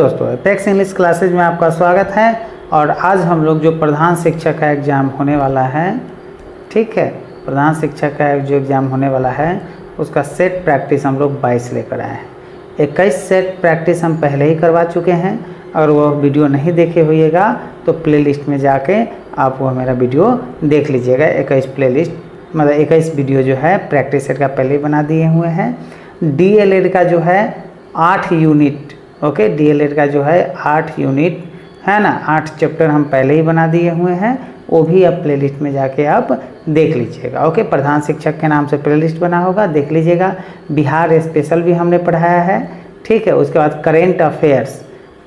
दोस्तों apex English classes में आपका स्वागत है। और आज हम लोग जो प्रधान शिक्षक का एग्ज़ाम होने वाला है, ठीक है, प्रधान शिक्षक का जो एग्ज़ाम होने वाला है उसका सेट प्रैक्टिस हम लोग 22 लेकर आए हैं। 21 सेट प्रैक्टिस हम पहले ही करवा चुके हैं। अगर वो वीडियो नहीं देखे होइएगा तो प्लेलिस्ट में जाके आप वो मेरा वीडियो देख लीजिएगा। 21 प्लेलिस्ट मतलब 21 वीडियो जो है प्रैक्टिस सेट का पहले ही बना दिए हुए हैं। DLED का जो है 8 यूनिट, ओके, DLED का जो है 8 यूनिट है ना, 8 चैप्टर हम पहले ही बना दिए हुए हैं। वो भी आप प्लेलिस्ट में जाके आप देख लीजिएगा। ओके, प्रधान शिक्षक के नाम से प्लेलिस्ट बना होगा, देख लीजिएगा। बिहार स्पेशल भी हमने पढ़ाया है, ठीक है। उसके बाद करेंट अफेयर्स,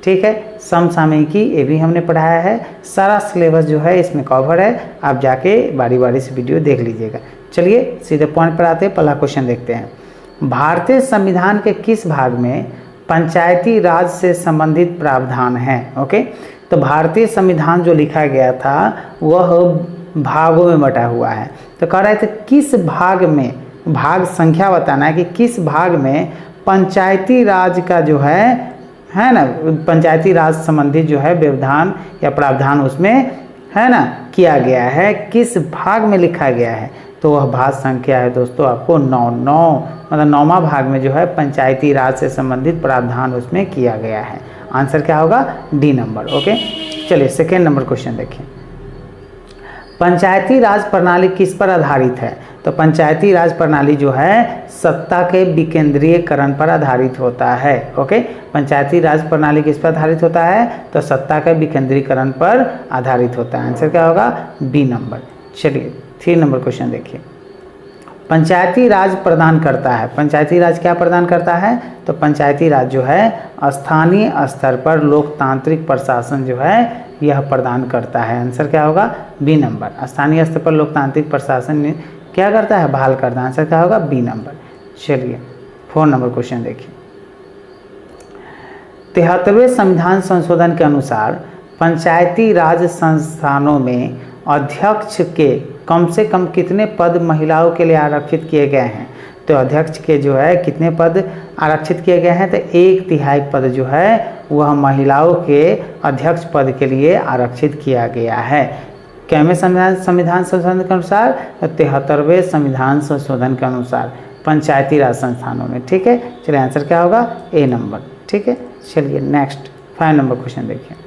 ठीक है, समसामयिकी ये भी हमने पढ़ाया है। सारा सिलेबस जो है इसमें कवर है, आप जाके बारी बारी से वीडियो देख लीजिएगा। चलिए सीधे पॉइंट पर आते हैं, पहला क्वेश्चन देखते हैं। भारतीय संविधान के किस भाग में पंचायती राज से संबंधित प्रावधान है? ओके, तो भारतीय संविधान जो लिखा गया था वह भागों में बटा हुआ है। तो कह रहे थे किस भाग में, भाग संख्या बताना है कि किस भाग में पंचायती राज का जो है ना, पंचायती राज संबंधित जो है व्यवधान या प्रावधान उसमें है ना किया गया है, किस भाग में लिखा गया है। तो वह भाग संख्या है दोस्तों आपको 9 मतलब 9वां भाग में जो है पंचायती राज से संबंधित प्रावधान उसमें किया गया है। आंसर क्या होगा? D number. ओके, चलिए सेकेंड नंबर क्वेश्चन देखिए। पंचायती राज प्रणाली किस पर आधारित है? तो पंचायती राज प्रणाली जो है सत्ता के विकेंद्रीयकरण पर आधारित होता है। ओके, पंचायती राज प्रणाली किस पर आधारित होता है? तो सत्ता के विकेंद्रीकरण पर आधारित होता है। आंसर क्या होगा? B number. चलिए 3 नंबर क्वेश्चन देखिए। पंचायती राज प्रदान करता है, पंचायती राज क्या प्रदान करता है? तो पंचायती राज जो है स्थानीय स्तर पर लोकतांत्रिक प्रशासन जो है यह प्रदान करता है। आंसर क्या होगा? B number. स्थानीय स्तर पर लोकतांत्रिक प्रशासन क्या करता है? बहाल करता है। आंसर क्या होगा? B number. चलिए 4 नंबर क्वेश्चन देखिए। 73वें संविधान संशोधन के अनुसार पंचायती राज संस्थानों में अध्यक्ष के कम से कम कितने पद महिलाओं के लिए आरक्षित किए गए हैं? तो अध्यक्ष के जो है कितने पद आरक्षित किए गए हैं? तो 1/3 पद जो है वह महिलाओं के अध्यक्ष पद के लिए आरक्षित किया गया है। कैवें संविधान संशोधन के अनुसार? 73वें संविधान संशोधन के अनुसार पंचायती राज संस्थानों में, ठीक है। चलिए आंसर क्या होगा? ए नंबर, ठीक है। चलिए नेक्स्ट 5 नंबर क्वेश्चन देखिए।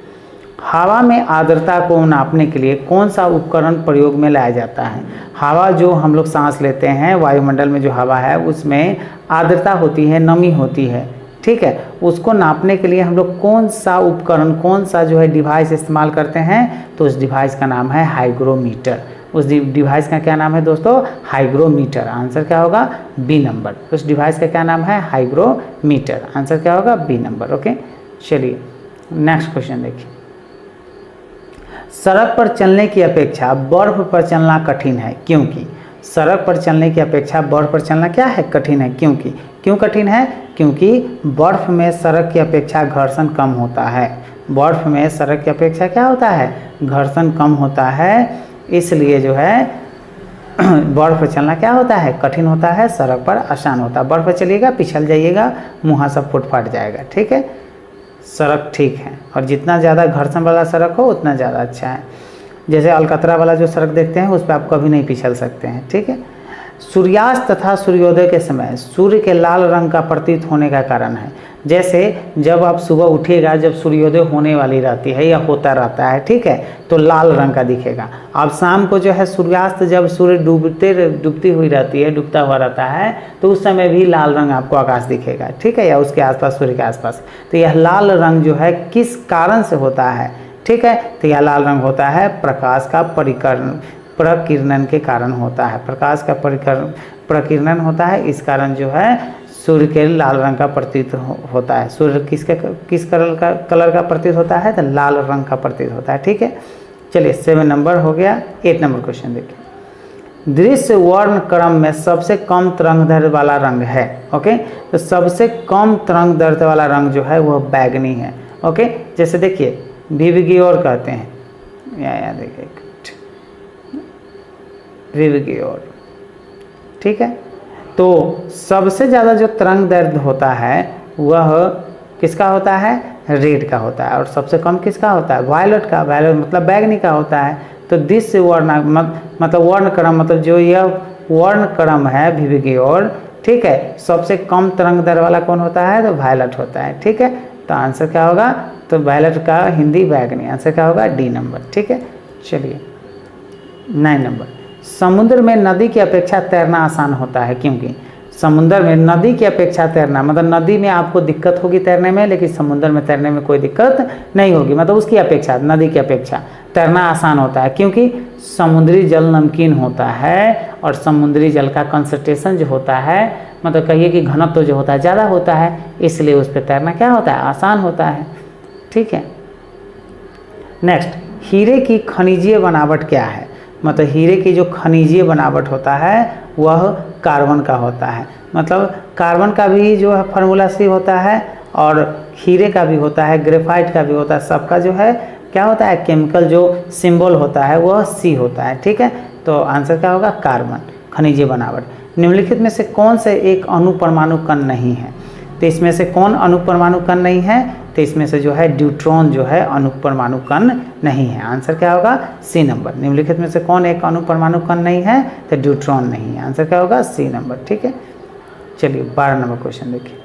हवा में आर्द्रता को नापने के लिए कौन सा उपकरण प्रयोग में लाया जाता है? हवा जो हम लोग सांस लेते हैं, वायुमंडल में जो हवा है उसमें आर्द्रता होती है, नमी होती है, ठीक है। उसको नापने के लिए हम लोग कौन सा उपकरण, कौन सा जो है डिवाइस इस्तेमाल करते हैं? तो उस डिवाइस का नाम है हाइग्रोमीटर। उस डिवाइस का क्या नाम है दोस्तों? हाइग्रोमीटर। आंसर क्या होगा? B number. उस डिवाइस का क्या नाम है? हाइग्रोमीटर। आंसर क्या होगा? B number. ओके, चलिए नेक्स्ट क्वेश्चन देखिए। सड़क पर चलने की अपेक्षा बर्फ पर चलना कठिन है, क्योंकि? सड़क पर चलने की अपेक्षा बर्फ पर चलना क्या है? कठिन है। क्योंकि? क्यों कठिन है? क्योंकि बर्फ में सड़क की अपेक्षा घर्षण कम होता है। बर्फ में सड़क की अपेक्षा क्या होता है? घर्षण कम होता है, इसलिए जो है बर्फ पर चलना क्या होता है? कठिन होता है, सड़क पर आसान होता है। बर्फ पर चलिएगा पिछल जाइएगा, मुँह सब फूट फाट जाएगा, ठीक है। सड़क ठीक है, और जितना ज़्यादा घर्षण वाला सड़क हो उतना ज़्यादा अच्छा है। जैसे अलकतरा वाला जो सड़क देखते हैं उस पर आप कभी नहीं पिछल सकते हैं, ठीक है। सूर्यास्त तथा सूर्योदय के समय सूर्य के लाल रंग का प्रतीत होने का कारण है। जैसे जब आप सुबह उठिएगा, जब सूर्योदय होने वाली रहती है या होता रहता है, ठीक है, तो लाल रंग का दिखेगा। अब शाम को जो है सूर्यास्त, जब सूर्य डूबती हुई रहती है, डूबता हुआ रहता है, तो उस समय भी लाल रंग आपको आकाश दिखेगा, ठीक है, या उसके आसपास, सूर्य के आसपास। तो यह लाल रंग जो है किस कारण से होता है? ठीक है, तो यह लाल रंग होता है प्रकाश का प्रकिरणन के कारण होता है। प्रकाश का प्रकिरणन होता है, इस कारण जो है सूर्य के लाल रंग का प्रतीत होता है। सूर्य किस कलर का प्रतीत होता है? तो लाल रंग का प्रतीत होता है, ठीक है। चलिए 7 नंबर हो गया। 8 नंबर क्वेश्चन देखिए। दृश्य वर्ण क्रम में सबसे कम तरंग दैर्घ्य वाला रंग है। ओके, तो सबसे कम तरंग दैर्घ्य वाला रंग जो है वह बैगनी है। ओके, जैसे देखिए विविगियोर कहते हैं, या देखिए विविगियोर, ठीक है। तो सबसे ज़्यादा जो तरंग दैर्घ्य होता है वह किसका होता है? रेड का होता है और सबसे कम किसका होता है, वायलेट का। वायलेट मतलब बैगनी का होता है। तो दिस वर्ण मतलब वर्ण क्रम, मतलब जो यह वर्ण क्रम है विभव की ओर, ठीक है, सबसे कम तरंग दर वाला कौन होता है, तो वायलेट होता है। ठीक है, तो आंसर क्या होगा, तो वायलेट का हिंदी बैगनी। आंसर क्या होगा, डी नंबर। ठीक है, चलिए 9 नंबर, समुद्र में नदी की अपेक्षा तैरना आसान होता है क्योंकि। समुद्र में नदी की अपेक्षा तैरना मतलब नदी में आपको दिक्कत होगी तैरने में, लेकिन समुद्र में तैरने में कोई दिक्कत नहीं होगी, मतलब उसकी अपेक्षा, नदी की अपेक्षा तैरना आसान होता है क्योंकि समुद्री जल नमकीन होता है और समुद्री जल का कंसंट्रेशन जो होता है, मतलब कहिए कि घनत्व जो होता है ज़्यादा होता है, इसलिए उस पर तैरना क्या होता है, आसान होता है। ठीक है, नेक्स्ट, हीरे की खनिजीय बनावट क्या है, मतलब हीरे की जो खनिजीय बनावट होता है वह कार्बन का होता है। मतलब कार्बन का भी जो है फार्मूला सी होता है और हीरे का भी होता है, ग्रेफाइट का भी होता है, सबका जो है क्या होता है, केमिकल जो सिंबल होता है वह सी होता है। ठीक है, तो आंसर क्या होगा, कार्बन, खनिजीय बनावट। निम्नलिखित में से कौन से एक अणु परमाणु कण नहीं है, तो इसमें से कौन अणु परमाणु कण नहीं है, तो इसमें से जो है ड्यूट्रॉन जो है अणु परमाणु कण नहीं है। आंसर क्या होगा, सी नंबर। निम्नलिखित में से कौन एक अणु परमाणु कण नहीं है, तो ड्यूट्रॉन नहीं है। आंसर क्या होगा, सी नंबर। ठीक है, चलिए 12 नंबर क्वेश्चन देखिए,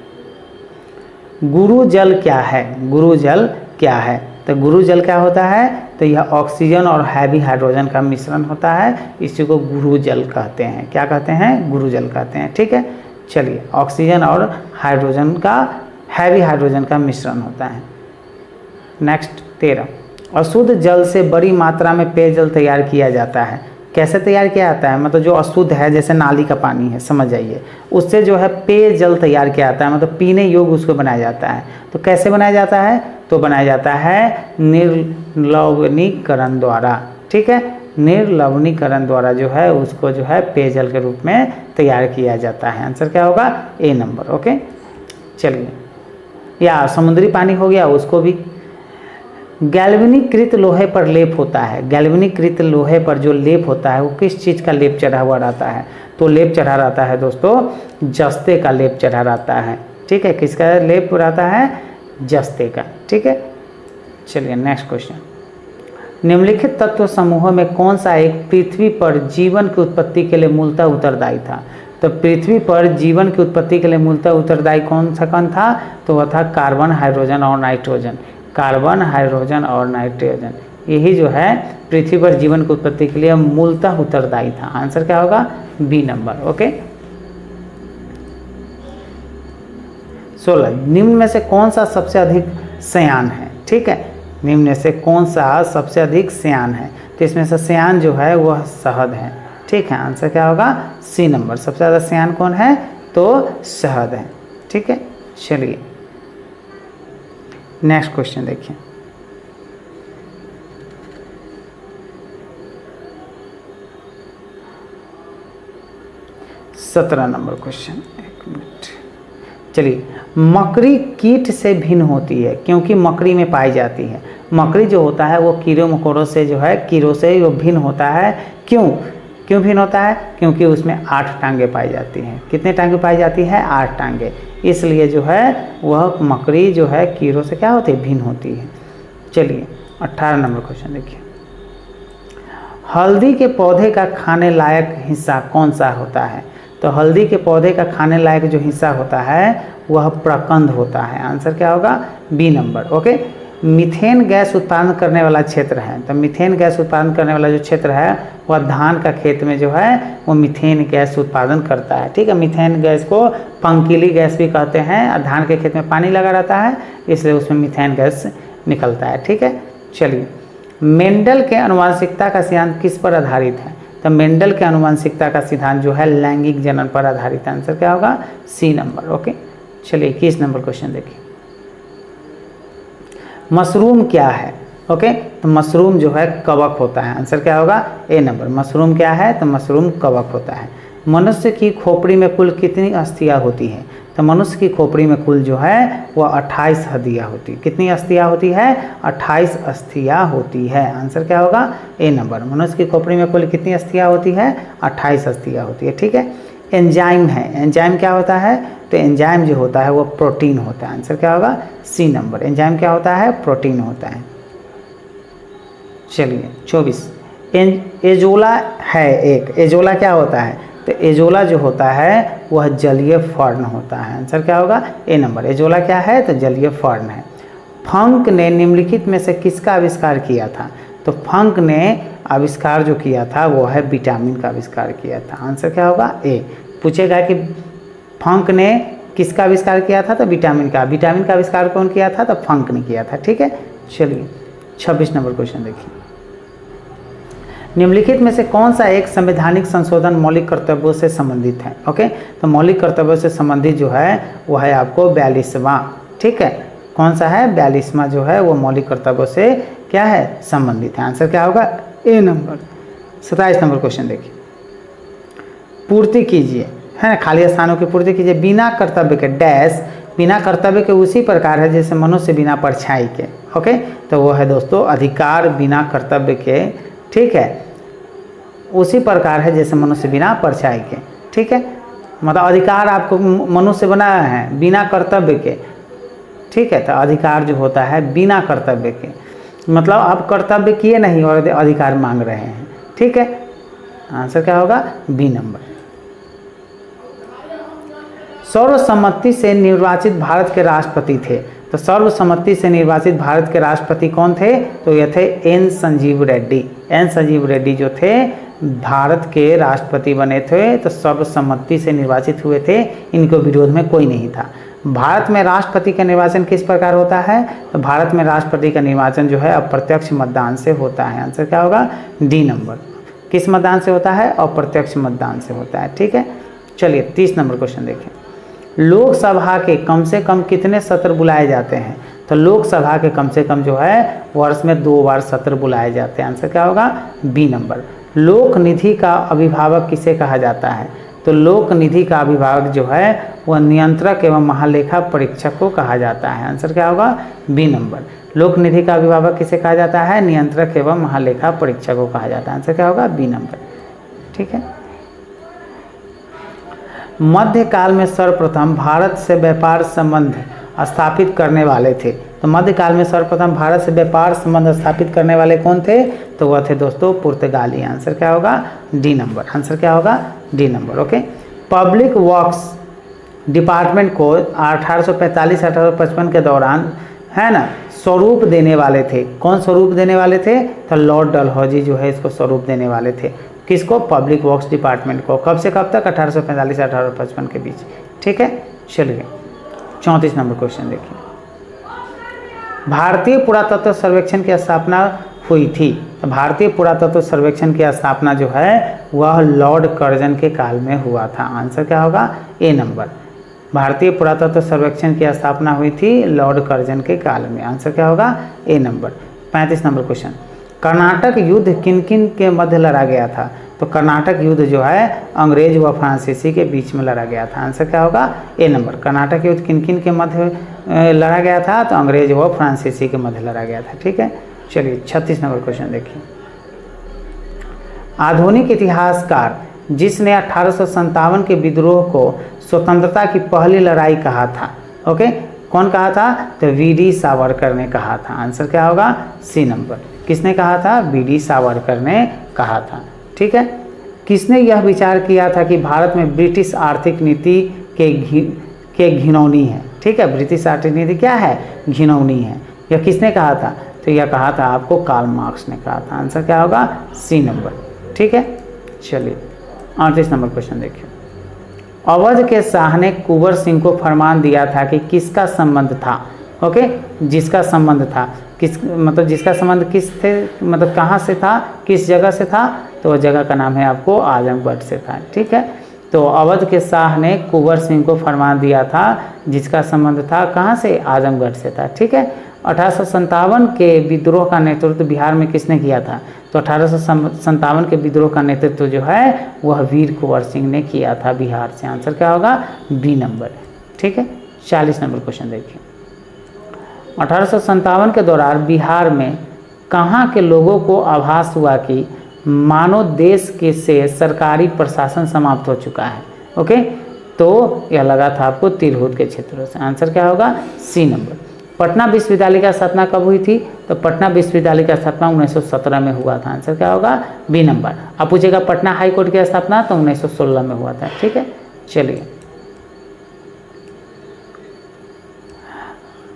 गुरु जल क्या है, गुरु जल क्या है, तो गुरु जल क्या होता है, तो यह ऑक्सीजन और हैवी हाइड्रोजन का मिश्रण होता है, इसी को गुरु जल कहते हैं। क्या कहते हैं, गुरु जल कहते हैं। ठीक है, चलिए ऑक्सीजन और हाइड्रोजन का, हैवी हाइड्रोजन का मिश्रण होता है। नेक्स्ट 13, अशुद्ध जल से बड़ी मात्रा में पेयजल तैयार किया जाता है। कैसे तैयार किया जाता है, मतलब जो अशुद्ध है जैसे नाली का पानी है, समझ जाइए, उससे जो है पेयजल तैयार किया जाता है, मतलब पीने योग्य उसको बनाया जाता है। तो कैसे बनाया जाता है, तो बनाया जाता है निर्लवणीकरण द्वारा। ठीक है, निर्लवणीकरण द्वारा जो है उसको जो है पेयजल के रूप में तैयार किया जाता है। आंसर क्या होगा, ए नंबर। ओके, चलिए, या समुद्री पानी हो गया, उसको भी गैल्वेनीकृत लोहे पर लेप होता है। गैल्वेनीकृत लोहे पर जो लेप होता है वो किस चीज़ का लेप चढ़ा हुआ रहता है, तो लेप चढ़ा रहता है दोस्तों, जस्ते का लेप चढ़ा रहता है। ठीक है, किसका लेप रहता है, जस्ते का। ठीक है, चलिए नेक्स्ट क्वेश्चन, निम्नलिखित तत्व समूहों में कौन सा एक पृथ्वी पर जीवन की उत्पत्ति के लिए मूलतः उत्तरदायी था। तो पृथ्वी पर जीवन की उत्पत्ति के लिए मूलतः उत्तरदायी कौन सा कण था, तो वह था कार्बन, हाइड्रोजन और नाइट्रोजन। कार्बन, हाइड्रोजन और नाइट्रोजन, यही जो है पृथ्वी पर जीवन की उत्पत्ति के लिए मूलतः उत्तरदायी था। आंसर क्या होगा, बी नंबर। ओके, 16, निम्न में से कौन सा सबसे अधिक श्यान है। ठीक है, निम्न में से कौन सा सबसे अधिक श्यान है, तो इसमें से श्यान जो है वह शहद है। ठीक है, आंसर क्या होगा, सी नंबर। सबसे ज़्यादा श्यान कौन है, तो शहद है। ठीक है, चलिए नेक्स्ट क्वेश्चन देखिए, सत्रह नंबर क्वेश्चन, एक मिनट, चलिए, मकड़ी कीट से भिन्न होती है क्योंकि मकड़ी में पाई जाती है। मकड़ी जो होता है वो कीड़ों मकोड़ों से जो है, कीड़ों से वो भिन्न होता है। क्यों भिन्न होता है, क्योंकि उसमें 8 टांगे पाई जाती हैं। कितने टांगे पाई जाती है, 8 टांगे, इसलिए जो है वह मकड़ी जो है कीड़ों से क्या होती है, भिन्न होती है। चलिए 18 नंबर क्वेश्चन देखिए, हल्दी के पौधे का खाने लायक हिस्सा कौन सा होता है। तो हल्दी के पौधे का खाने लायक जो हिस्सा होता है वह प्रकंद होता है। आंसर क्या होगा, B number. Okay, methane gas उत्पादन करने वाला क्षेत्र है, तो मीथेन गैस उत्पादन करने वाला जो क्षेत्र है वह धान का खेत में जो है वो मीथेन गैस उत्पादन करता है। ठीक है, मीथेन गैस को पंकीली गैस भी कहते हैं। धान के खेत में पानी लगा रहता है इसलिए उसमें मीथेन गैस निकलता है। ठीक है, चलिए, मेंडल के आनुवंशिकता का सिद्धांत किस पर आधारित है। तो मेंडल के आनुवंशिकता का सिद्धांत जो है लैंगिक जनन पर आधारित है। आंसर क्या होगा, सी नंबर। ओके, चलिए 21 नंबर क्वेश्चन देखिए, मशरूम क्या है। ओके, तो मशरूम जो है कवक होता है। आंसर क्या होगा, ए नंबर। मशरूम क्या है, तो मशरूम कवक होता है। मनुष्य की खोपड़ी में कुल कितनी अस्थियाँ होती हैं। तो मनुष्य की खोपड़ी में कुल जो है वह 28 हड्डियाँ होती। कितनी अस्थियाँ होती है, 28 अस्थियाँ होती है। आंसर क्या होगा, ए नंबर। मनुष्य की खोपड़ी में कुल कितनी अस्थियाँ होती है, 28 अस्थियाँ होती है। ठीक है, एंजाइम है। एंजाइम क्या होता है? तो एंजाइम जो होता है वो प्रोटीन होता है। आंसर क्या होगा? C number. एंजाइम क्या होता है? प्रोटीन होता है। चलिए 24, एजोला है एक। एजोला क्या होता है? तो एजोला जो होता है वह जलीय फर्न होता है। आंसर क्या होगा? A number. एजोला क्या है? तो जलीय फर्न है। फंक ने निम्नलिखित में से किसका आविष्कार किया था? तो फंक ने आविष्कार जो किया था वो है विटामिन का आविष्कार किया था। आंसर क्या होगा? ए। पूछेगा कि फंक ने किसका आविष्कार किया था? तो विटामिन का। विटामिन का आविष्कार कौन किया था? तो फंक ने किया था। ठीक है, चलिए 26 नंबर क्वेश्चन देखिए। निम्नलिखित में से कौन सा एक संवैधानिक संशोधन मौलिक कर्तव्यों से संबंधित है? ओके, तो मौलिक कर्तव्यों से संबंधित जो है वो है आपको 42वां। ठीक है, कौन सा है? 42वां जो है वो मौलिक कर्तव्यों से क्या है? संबंधित है। आंसर क्या होगा? A number. 27 नंबर क्वेश्चन देखिए। पूर्ति कीजिए, है ना, खाली स्थानों की पूर्ति कीजिए बिना कर्तव्य के डैश। बिना कर्तव्य के उसी प्रकार है जैसे मनुष्य बिना परछाई के। ओके, तो वो है दोस्तों अधिकार बिना कर्तव्य के। ठीक है, उसी प्रकार है जैसे मनुष्य बिना परछाई के। ठीक है, मतलब अधिकार आपको मनुष्य बनाया है बिना कर्तव्य के। ठीक है, तो अधिकार जो होता है बिना कर्तव्य के, मतलब आप कर्तव्य किए नहीं और अधिकार मांग रहे हैं। ठीक है, आंसर क्या होगा? B number. सर्वसम्मति से निर्वाचित भारत के राष्ट्रपति थे। तो सर्वसम्मति से निर्वाचित भारत के राष्ट्रपति कौन थे? तो ये थे एन संजीव रेड्डी। एन संजीव रेड्डी जो थे भारत के राष्ट्रपति बने थे, तो सर्वसम्मति से निर्वाचित हुए थे। इनके विरोध में कोई नहीं था। भारत में राष्ट्रपति का निर्वाचन किस प्रकार होता है? तो भारत में राष्ट्रपति का निर्वाचन जो है अप्रत्यक्ष मतदान से होता है। आंसर क्या होगा? D number. किस मतदान से होता है? अप्रत्यक्ष मतदान से होता है। ठीक है, चलिए 30 नंबर क्वेश्चन देखें। लोकसभा के कम से कम कितने सत्र बुलाए जाते हैं? तो लोकसभा के कम से कम जो है वर्ष में 2 बार सत्र बुलाए जाते हैं। आंसर क्या होगा? B number. लोक निधि का अभिभावक किसे कहा जाता है? तो लोक निधि का अभिभावक जो है वह नियंत्रक एवं महालेखा परीक्षक को कहा जाता है। आंसर क्या होगा? B number. लोक निधि का अभिभावक किसे कहा जाता है? नियंत्रक एवं महालेखा परीक्षक को कहा जाता है। आंसर क्या होगा? B number. ठीक है, मध्यकाल में सर्वप्रथम भारत से व्यापार संबंध स्थापित करने वाले थे। तो मध्यकाल में सर्वप्रथम भारत से व्यापार संबंध स्थापित करने वाले कौन थे? तो वह थे दोस्तों पुर्तगाली। आंसर क्या होगा? D number. आंसर क्या होगा? D number. Okay, public works department को 1845-1855 के दौरान, है ना, स्वरूप देने वाले थे। कौन स्वरूप देने वाले थे? तो लॉर्ड डलहौजी जो है इसको स्वरूप देने वाले थे। किसको? पब्लिक वर्क्स डिपार्टमेंट को। कब से कब तक? 1845 से 1855 के बीच। ठीक है, चलिए 34 नंबर क्वेश्चन देखिए। भारतीय पुरातत्व सर्वेक्षण की स्थापना हुई थी। तो भारतीय पुरातत्व सर्वेक्षण की स्थापना जो है वह लॉर्ड कर्जन के काल में हुआ था। आंसर क्या होगा? A number. भारतीय पुरातत्व सर्वेक्षण की स्थापना हुई थी लॉर्ड कर्जन के काल में। आंसर क्या होगा? A number. 35 number question. Karnataka युद्ध किन किन के मध्य लड़ा गया था? तो कर्नाटक युद्ध जो है अंग्रेज व फ्रांसीसी के बीच में लड़ा गया था। आंसर क्या होगा? A number. कर्नाटक युद्ध किन किन के मध्य लड़ा गया था? तो अंग्रेज व फ्रांसीसी के मध्य लड़ा गया था। ठीक है, चलिए 36 नंबर क्वेश्चन देखिए। आधुनिक इतिहासकार जिसने 1857 के विद्रोह को स्वतंत्रता की पहली लड़ाई कहा था, ओके, कौन कहा था? तो वी.डी. सावरकर ने कहा था। आंसर क्या होगा? C number. किसने कहा था? वी.डी. सावरकर ने कहा था। ठीक है, किसने यह विचार किया था कि भारत में ब्रिटिश आर्थिक नीति के घिनौनी है? ठीक है, ब्रिटिश आर्थिक नीति क्या है? घिनौनी है। यह किसने कहा था? तो यह कहा था आपको कार्ल मार्क्स ने कहा था। आंसर क्या होगा? C number. ठीक है, चलिए 38 नंबर क्वेश्चन देखिए। अवध के शाह ने कुंवर सिंह को फरमान दिया था कि किसका संबंध था? ओके, जिसका संबंध था, किस मतलब जिसका संबंध किस थे, मतलब कहाँ से था, किस जगह से था? तो वह जगह का नाम है आपको आजमगढ़ से था। ठीक है, तो अवध के शाह ने कुंवर सिंह को फरमान दिया था जिसका संबंध था कहाँ से? आजमगढ़ से था। ठीक है, 1857 के विद्रोह का नेतृत्व बिहार में किसने किया था? तो 1857 के विद्रोह का नेतृत्व जो है वह वीर कुंवर सिंह ने किया था बिहार से। आंसर क्या होगा? B number. ठीक है, 40 नंबर क्वेश्चन देखिए। 1857 के दौरान बिहार में कहाँ के लोगों को आभास हुआ कि मानो देश के से सरकारी प्रशासन समाप्त हो चुका है? ओके, तो यह लगा था आपको तिरहुत के क्षेत्रों से। आंसर क्या होगा? C number. पटना विश्वविद्यालय की स्थापना कब हुई थी? तो पटना विश्वविद्यालय की स्थापना 1917 में हुआ था। आंसर क्या होगा? B number. अब पूछेगा पटना हाई कोर्ट की स्थापना, तो 1916 में हुआ था। ठीक है, चलिए।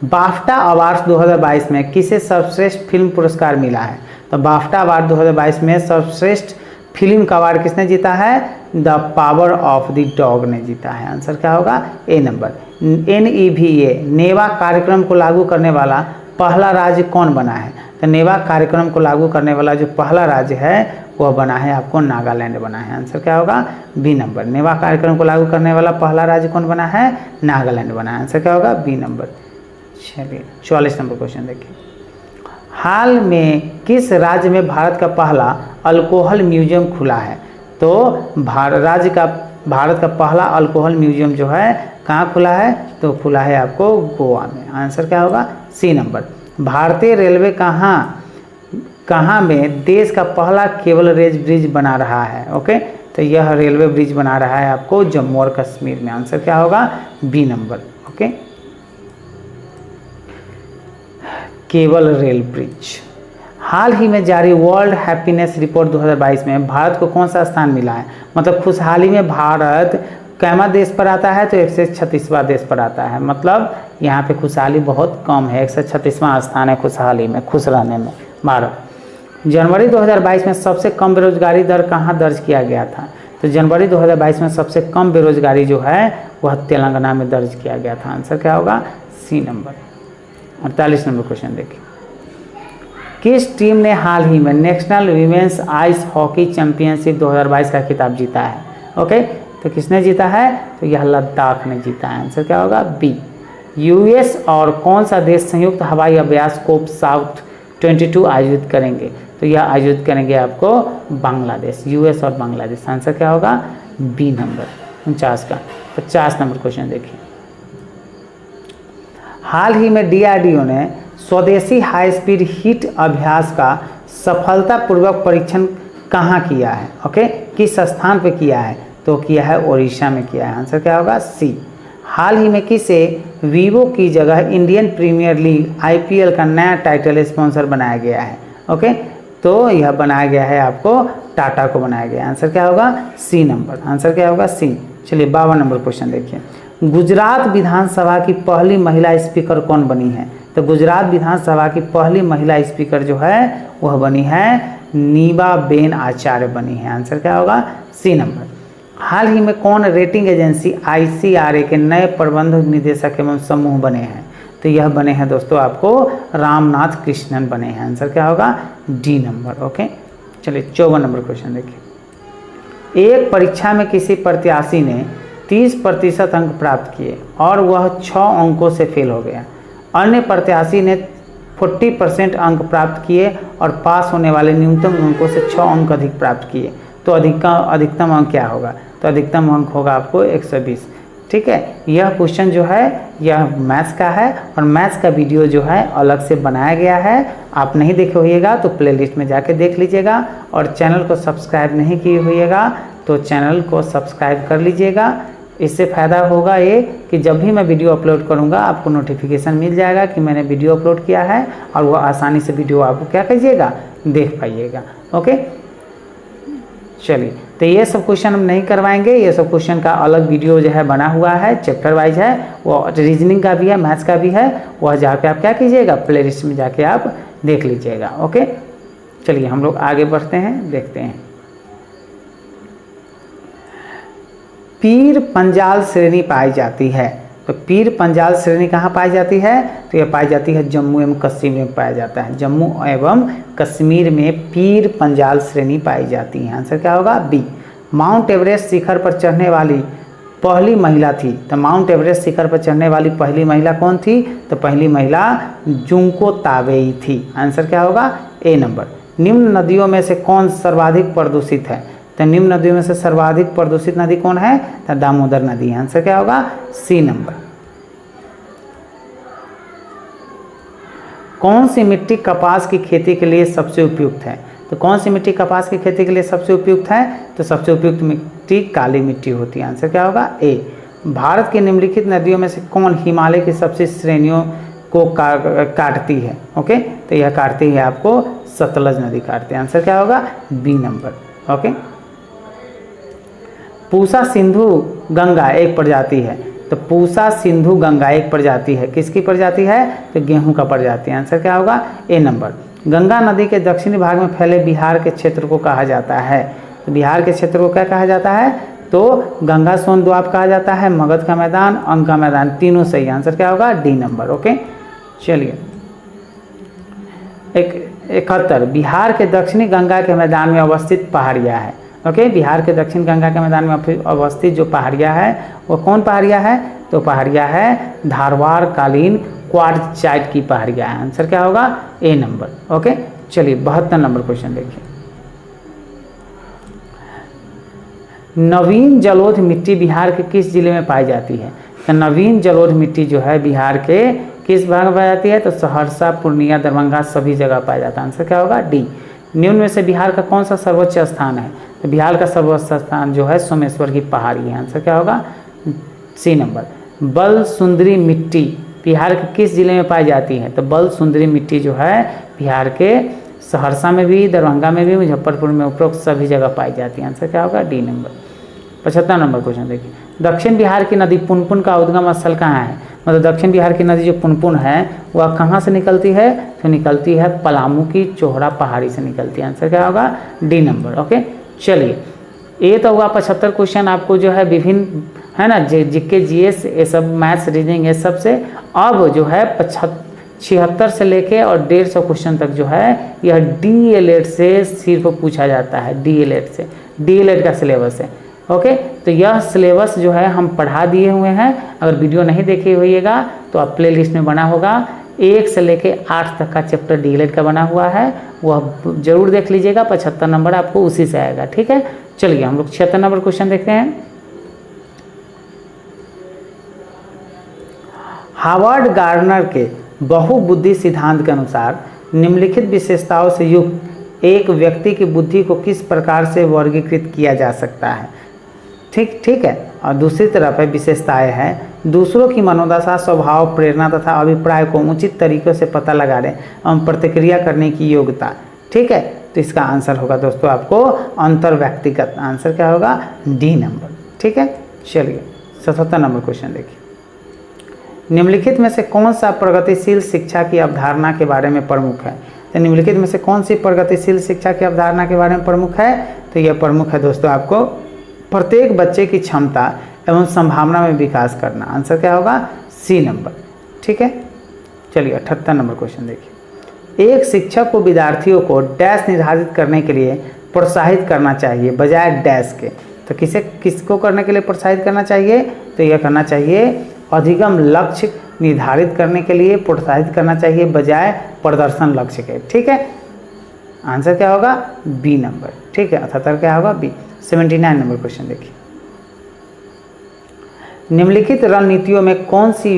बाफ्टा अवार्ड 2022 में किसे सर्वश्रेष्ठ फिल्म पुरस्कार मिला है? तो बाफ्टा अवार्ड 2022 में सर्वश्रेष्ठ फिल्म का अवार्ड किसने जीता है? The power of the dog ने जीता है। आंसर क्या होगा? A number. NEVA नेवा कार्यक्रम को लागू करने वाला पहला राज्य कौन बना है? तो नेवा कार्यक्रम को लागू करने वाला जो पहला राज्य है वह बना है आपको नागालैंड बना है। आंसर क्या होगा? B number. नेवा कार्यक्रम को लागू करने वाला पहला राज्य कौन बना है? नागालैंड बना है। आंसर क्या होगा? B number. चलिए 44 नंबर क्वेश्चन देखिए। हाल में किस राज्य में भारत का पहला अल्कोहल म्यूजियम खुला है? तो भारत का पहला अल्कोहल म्यूजियम जो है कहाँ खुला है? तो खुला है आपको गोवा में। आंसर क्या होगा? C number. भारतीय रेलवे कहाँ में देश का पहला केबल रेज ब्रिज बना रहा है? ओके, तो यह रेलवे ब्रिज बना रहा है आपको जम्मू और कश्मीर में। आंसर क्या होगा? B number. Okay, cable rail bridge. हाल ही में जारी वर्ल्ड हैप्पीनेस रिपोर्ट 2022 में भारत को कौन सा स्थान मिला है? मतलब खुशहाली में भारत कैमा देश पर आता है? तो 136वां देश पर आता है। मतलब यहाँ पे खुशहाली बहुत कम है, 136वां स्थान है खुशहाली में, खुश रहने में भारत। जनवरी 2022 में सबसे कम बेरोजगारी दर कहाँ दर्ज किया गया था? तो जनवरी 2022 में सबसे कम बेरोजगारी जो है वह तेलंगाना में दर्ज किया गया था। आंसर क्या होगा? C number. 48 नंबर क्वेश्चन देखिए। किस टीम ने हाल ही में national women's ice hockey championship 2022 का खिताब जीता है? ओके, तो किसने जीता है? तो यह लद्दाख ने जीता है। आंसर क्या होगा? बी। यूएस और कौन सा देश संयुक्त हवाई अभ्यास कोप साउथ 22 आयोजित करेंगे? तो यह आयोजित करेंगे आपको बांग्लादेश, यूएस और बांग्लादेश। आंसर क्या होगा? बी नंबर 49 का। 50 नंबर क्वेश्चन देखिए। हाल ही में DRDO ने स्वदेशी हाई स्पीड हिट अभ्यास का सफलतापूर्वक परीक्षण कहाँ किया है? ओके, किस स्थान पे किया है? तो किया है उड़ीसा में किया है। आंसर क्या होगा? सी। हाल ही में किसे वीवो की जगह इंडियन प्रीमियर लीग IPL का नया टाइटल स्पॉन्सर बनाया गया है? ओके, तो यह बनाया गया है आपको टाटा को बनाया गया है। आंसर क्या होगा? C number. आंसर क्या होगा? सी। चलिए 52 नंबर क्वेश्चन देखिए। गुजरात विधानसभा की पहली महिला स्पीकर कौन बनी है? तो गुजरात विधानसभा की पहली महिला स्पीकर जो है वह बनी है नीबाबेन आचार्य बनी है। आंसर क्या होगा? C number. हाल ही में कौन रेटिंग एजेंसी ICRA के नए प्रबंधक निदेशक एवं समूह बने हैं? तो यह बने हैं दोस्तों आपको रामनाथ कृष्णन बने हैं। आंसर क्या होगा? D number. ओके, चलिए 54 नंबर क्वेश्चन देखिए। एक परीक्षा में किसी प्रत्याशी ने 30% अंक प्राप्त किए और वह 6 अंकों से फेल हो गया। अन्य प्रत्याशी ने 40% अंक प्राप्त किए और पास होने वाले न्यूनतम अंकों से 6 अंक अधिक प्राप्त किए। तो अधिकतम अंक क्या होगा? तो अधिकतम अंक होगा आपको 120। ठीक है, यह क्वेश्चन जो है यह मैथ्स का है और मैथ्स का वीडियो जो है अलग से बनाया गया है। आप नहीं देखे होइएगा तो प्लेलिस्ट में जाके देख लीजिएगा, और चैनल को सब्सक्राइब नहीं किए होइएगा तो चैनल को सब्सक्राइब कर लीजिएगा। इससे फ़ायदा होगा ये कि जब भी मैं वीडियो अपलोड करूँगा आपको नोटिफिकेशन मिल जाएगा कि मैंने वीडियो अपलोड किया है, और वो आसानी से वीडियो आपको क्या कीजिएगा? देख पाइएगा। ओके, चलिए, तो ये सब क्वेश्चन हम नहीं करवाएंगे। ये सब क्वेश्चन का अलग वीडियो जो है बना हुआ है, चैप्टर वाइज है, वो रीजनिंग का भी है, मैथ्स का भी है। वह जाके आप क्या कीजिएगा? प्लेलिस्ट में जाके आप देख लीजिएगा। ओके, चलिए हम लोग आगे बढ़ते हैं, देखते हैं। पीर पंजाल श्रेणी पाई जाती है। तो पीर पंजाल श्रेणी कहाँ पाई जाती है? तो यह पाई जाती है जम्मू एवं कश्मीर में पाया जाता है। जम्मू एवं कश्मीर में पीर पंजाल श्रेणी पाई जाती है। आंसर क्या होगा? बी। माउंट एवरेस्ट शिखर पर चढ़ने वाली पहली महिला थी। तो माउंट एवरेस्ट शिखर पर चढ़ने वाली पहली महिला कौन थी? तो पहली महिला जुंको ताबेई थी। आंसर क्या होगा? A number. निम्न नदियों में से कौन सर्वाधिक प्रदूषित है? तो निम्न नदियों में से सर्वाधिक प्रदूषित नदी कौन है? तो दामोदर नदी। आंसर क्या होगा? C number. कौन सी मिट्टी कपास की खेती के लिए सबसे उपयुक्त है? तो कौन सी मिट्टी कपास की खेती के लिए सबसे उपयुक्त है? तो सबसे उपयुक्त मिट्टी काली मिट्टी होती है। आंसर क्या होगा? ए। भारत की निम्नलिखित नदियों में से कौन हिमालय की सबसे श्रेणियों को काटती है? ओके, तो यह काटती है आपको सतलज नदी काटती है। आंसर क्या होगा? B number. Okay, Pusa Sindhu Ganga एक प्रजाति है, तो पूसा सिंधु गंगा एक प्रजाति है, किसकी प्रजाति है? तो गेहूं का प्रजाति है। आंसर क्या होगा? A number. गंगा नदी के दक्षिणी भाग में फैले बिहार के क्षेत्र को कहा जाता है, तो बिहार के क्षेत्र को क्या कहा जाता है? तो गंगा सोन द्वीप कहा जाता है, मगध का मैदान, अंग का मैदान, तीनों सही। आंसर क्या होगा? D number. ओके, चलिए 71 बिहार के दक्षिणी गंगा के मैदान में अवस्थित पहाड़ियाँ है। ओके, बिहार के दक्षिण गंगा के मैदान में अवस्थित जो पहाड़ियाँ है वो कौन पहाड़ियाँ है? तो पहाड़ियाँ है धारवाड़ कालीन क्वार्टजाइट की पहाड़ियाँ है। आंसर क्या होगा? A number. ओके, चलिए 72 नंबर क्वेश्चन देखिए। नवीन जलोढ़ मिट्टी बिहार के किस जिले में पाई जाती है? तो नवीन जलोढ़ मिट्टी जो है बिहार के किस भाग में पाई जाती है? तो सहरसा, पूर्णिया, दरभंगा सभी जगह पाया जाता है। आंसर क्या होगा? डी। निम्न में से बिहार का कौन सा सर्वोच्च स्थान है? तो बिहार का सर्वोच्च स्थान जो है सोमेश्वर की पहाड़ी है। आंसर क्या होगा? C number. बल सुंदरी मिट्टी बिहार के किस जिले में पाई जाती है? तो बल सुंदरी मिट्टी जो है बिहार के सहरसा में भी, दरभंगा में भी, मुजफ्फरपुर में, उपरोक्त सभी जगह पाई जाती है। आंसर क्या होगा? D number. 75 नंबर क्वेश्चन देखिए। दक्षिण बिहार की नदी पुनपुन का उद्गम स्थल कहाँ है? मतलब दक्षिण बिहार की नदी जो पुनपुन है वह कहाँ से निकलती है? तो निकलती है पलामू की चोहरा पहाड़ी से निकलती है। आंसर क्या होगा? D number. ओके, चलिए ये तो हुआ 75 क्वेश्चन आपको जो है विभिन्न, है ना, जीके जीएस ये सब, मैथ्स रीजनिंग ये सब से। अब जो है 76 से लेके और 150 क्वेश्चन तक जो है यह DELED से सिर्फ पूछा जाता है। DELED से, DELED का सिलेबस है। ओके, तो यह सिलेबस जो है हम पढ़ा दिए हुए हैं। अगर वीडियो नहीं देखे होइएगा तो आप प्ले लिस्ट में बना होगा, 1 से लेके 8 तक का चैप्टर DELED का बना हुआ है, वह जरूर देख लीजिएगा। 75 नंबर आपको उसी से आएगा। ठीक है, चलिए हम लोग 76 नंबर क्वेश्चन देखते हैं। हार्वर्ड गार्डनर के बहुबुद्धि सिद्धांत के अनुसार निम्नलिखित विशेषताओं से युक्त एक व्यक्ति की बुद्धि को किस प्रकार से वर्गीकृत किया जा सकता है? ठीक है। और दूसरी तरफ है विशेषताएं हैं दूसरों की मनोदशा, स्वभाव, प्रेरणा तथा अभिप्राय को उचित तरीकों से पता लगाने एवं प्रतिक्रिया करने की योग्यता। ठीक है, तो इसका आंसर होगा दोस्तों आपको अंतर व्यक्तिगत। आंसर क्या होगा? D number. ठीक है, चलिए 77 नंबर क्वेश्चन देखिए। निम्नलिखित में से कौन सा प्रगतिशील शिक्षा की अवधारणा के बारे में प्रमुख है? तो निम्नलिखित में से कौन सी प्रगतिशील शिक्षा की अवधारणा के बारे में प्रमुख है? तो यह प्रमुख है दोस्तों आपको प्रत्येक बच्चे की क्षमता एवं संभावना में विकास करना। आंसर क्या होगा? C number. ठीक है, चलिए 78 नंबर क्वेश्चन देखिए। एक शिक्षक को विद्यार्थियों को डैश निर्धारित करने के लिए प्रोत्साहित करना चाहिए बजाय डैश के। तो किसको करने के लिए प्रोत्साहित करना चाहिए? तो यह करना चाहिए अधिगम लक्ष्य निर्धारित करने के लिए प्रोत्साहित करना चाहिए बजाय प्रदर्शन लक्ष्य के। ठीक है, आंसर क्या होगा? B number. ठीक है, 78 क्या होगा? बी। 79 नंबर क्वेश्चन देखिए। निम्नलिखित रणनीतियों में कौन सी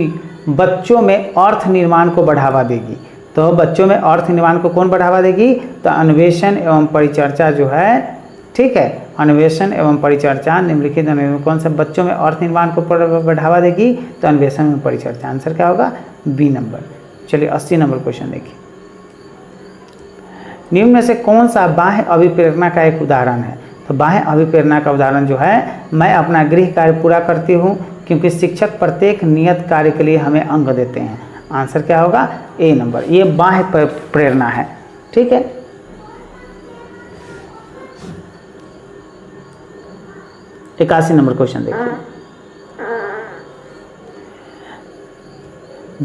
बच्चों में अर्थ निर्माण को बढ़ावा देगी? तो बच्चों में अर्थ निर्माण को कौन बढ़ावा देगी? तो अन्वेषण एवं परिचर्चा जो है। ठीक है, अन्वेषण एवं परिचर्चा निम्नलिखित में कौन सा बच्चों में अर्थ निर्माण को बढ़ावा देगी? तो अन्वेषण एवं परिचर्चा। आंसर क्या होगा? B number. चलिए 80 नंबर क्वेश्चन देखिए। निम्न में से कौन सा बाह्य अभिप्रेरणा का एक उदाहरण है? तो बाह्य अभिप्रेरणा का उदाहरण जो है, मैं अपना गृह कार्य पूरा करती हूँ क्योंकि शिक्षक प्रत्येक नियत कार्य के लिए हमें अंक देते हैं। आंसर क्या होगा? A number. ये बाह्य प्रेरणा है। ठीक है, इक्यासी नंबर क्वेश्चन देखिए।